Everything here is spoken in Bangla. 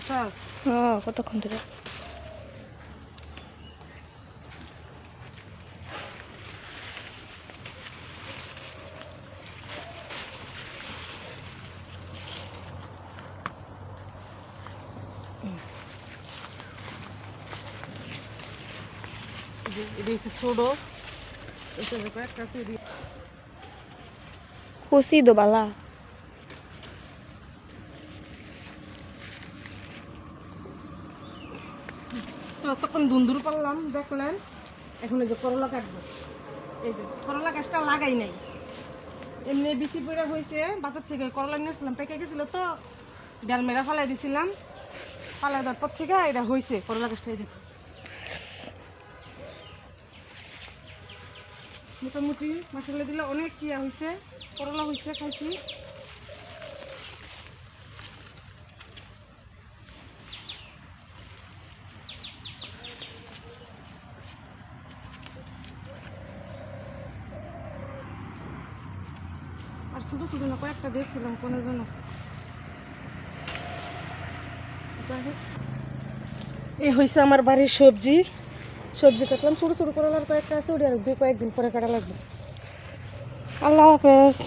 হ্যাঁ কতক্ষণ ধরে কুচি দো বালা তখন দুন্দুর পারলাম দেখলেন। এখন এই যে করলা কাটবো, এই যে করলা গাছটা লাগাই নাই, এমনি বিচি পড়া হয়েছে। বাজার থেকে করলা নিয়েছিলাম, পেকে গেছিলো তো ডাল মেরা ফালাই দিছিলাম। ফালাই দেওয়ার পর থেকে এটা হয়েছে করলা গাছটা। এই যে মোটামুটি মশলা দিলে অনেক কিয়া হয়েছে, করলা হয়েছে, খাইছি। আর ছোটো ছোটো না কয়েকটা দেখছিলাম কোনো জন্য। এই হয়েছে আমার বাড়ির সবজি। সবজি কাটলাম, ছোটো ছোটো করলার কয়েকটা আছে, ওটা কয়েকদিন পরে কাটা লাগবে। আল্লাহ হাফেজ।